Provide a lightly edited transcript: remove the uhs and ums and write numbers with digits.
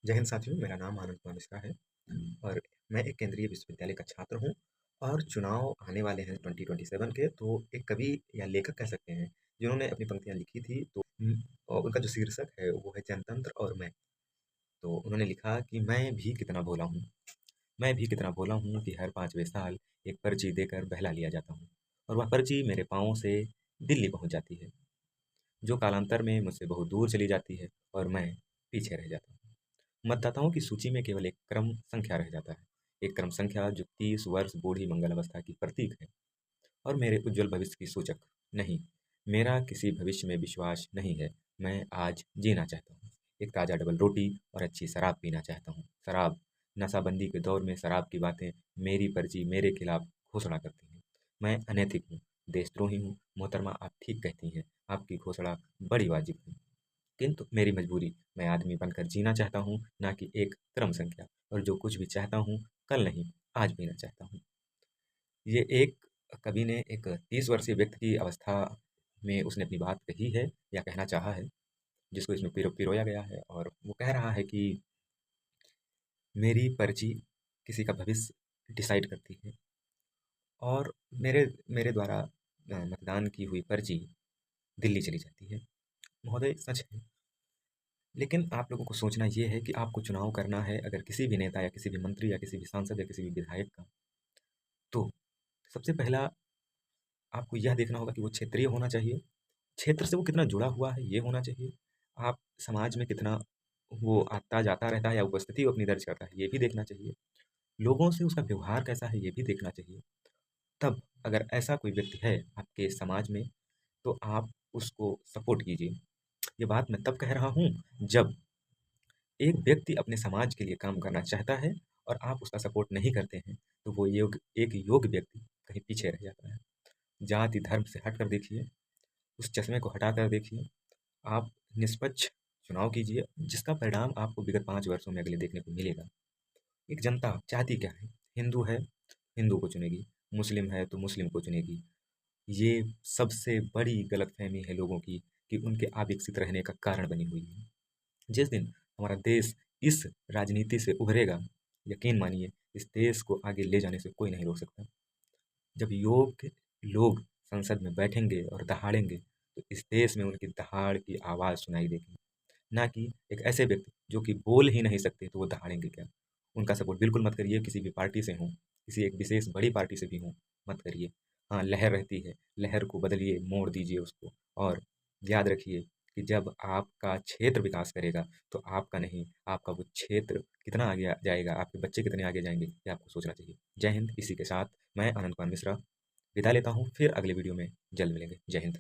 जय हिंद साथियों, मेरा नाम आनंद कुमार मिश्रा है और मैं एक केंद्रीय विश्वविद्यालय का छात्र हूँ और चुनाव आने वाले हैं 2027 के। तो एक कवि या लेखक कह सकते हैं जिन्होंने अपनी पंक्तियाँ लिखी थी। तो और उनका जो शीर्षक है वो है जनतंत्र और मैं। तो उन्होंने लिखा कि मैं भी कितना भोला हूँ, मैं भी कितना भोला हूँ कि हर 5वें साल एक पर्ची देकर बहला लिया जाता हूँ और वह पर्ची मेरे पाँव से दिल्ली पहुँच जाती है, जो कालांतर में मुझसे बहुत दूर चली जाती है और मैं पीछे रह जाता हूँ। मतदाताओं की सूची में केवल एक क्रम संख्या रह जाता है, एक क्रम संख्या जो 30 वर्ष बूढ़ी मंगल अवस्था की प्रतीक है और मेरे उज्जवल भविष्य की सूचक नहीं। मेरा किसी भविष्य में विश्वास नहीं है। मैं आज जीना चाहता हूँ, एक ताज़ा डबल रोटी और अच्छी शराब पीना चाहता हूँ। शराब, नशाबंदी के दौर में शराब की बातें मेरी पर्ची मेरे खिलाफ घोषणा करती हैं। मैं अनैतिक हूँ, देशद्रोही हूँ। मोहतरमा, आप ठीक कहती हैं, आपकी घोषणा बड़ी वाजिब है, किंतु मेरी मजबूरी, मैं आदमी बनकर जीना चाहता हूँ, ना कि एक क्रम संख्या। और जो कुछ भी चाहता हूँ, कल नहीं आज पीना चाहता हूँ। ये एक कवि ने एक 30 वर्षीय व्यक्ति की अवस्था में उसने अपनी बात कही है या कहना चाहा है, जिसको इसमें पिरोया गया है। और वो कह रहा है कि मेरी पर्ची किसी का भविष्य डिसाइड करती है और मेरे मेरे द्वारा मतदान की हुई पर्ची दिल्ली चली जाती है। महोदय, सच है। लेकिन आप लोगों को सोचना ये है कि आपको चुनाव करना है अगर किसी भी नेता या किसी भी मंत्री या किसी भी सांसद या किसी भी विधायक का, तो सबसे पहला आपको यह देखना होगा कि वो क्षेत्रीय होना चाहिए, क्षेत्र से वो कितना जुड़ा हुआ है ये होना चाहिए। आप समाज में कितना वो आता जाता रहता है या उपस्थिति वो अपनी दर्ज करता है ये भी देखना चाहिए। लोगों से उसका व्यवहार कैसा है ये भी देखना चाहिए। तब अगर ऐसा कोई व्यक्ति है आपके समाज में, तो आप उसको सपोर्ट कीजिए। ये बात मैं तब कह रहा हूँ जब एक व्यक्ति अपने समाज के लिए काम करना चाहता है और आप उसका सपोर्ट नहीं करते हैं, तो वो एक योग्य व्यक्ति कहीं पीछे रह जाता है। जाति धर्म से हट कर देखिए, उस चश्मे को हटा कर देखिए। आप निष्पक्ष चुनाव कीजिए, जिसका परिणाम आपको विगत 5 वर्षों में अगले देखने को मिलेगा। एक जनता चाहती क्या है? हिंदू है, हिंदू को चुनेगी। मुस्लिम है तो मुस्लिम को चुनेगी। ये सबसे बड़ी गलतफहमी है लोगों की कि उनके अविकसित रहने का कारण बनी हुई है। जिस दिन हमारा देश इस राजनीति से उभरेगा, यकीन मानिए इस देश को आगे ले जाने से कोई नहीं रोक सकता। जब योग्य लोग संसद में बैठेंगे और दहाड़ेंगे, तो इस देश में उनकी दहाड़ की आवाज़ सुनाई देगी, ना कि एक ऐसे व्यक्ति जो कि बोल ही नहीं सकते तो वो दहाड़ेंगे क्या। उनका सपोर्ट बिल्कुल मत करिए, किसी भी पार्टी से हों, किसी एक विशेष बड़ी पार्टी से भी हों, मत करिए। हाँ, लहर रहती है, लहर को बदलिए, मोड़ दीजिए उसको। और याद रखिए कि जब आपका क्षेत्र विकास करेगा, तो आपका नहीं, आपका वो क्षेत्र कितना आगे जाएगा, आपके बच्चे कितने आगे जाएंगे, ये आपको सोचना चाहिए। जय हिंद। इसी के साथ मैं आनंद कुमार मिश्रा विदा लेता हूँ, फिर अगले वीडियो में जल्द मिलेंगे। जय हिंद।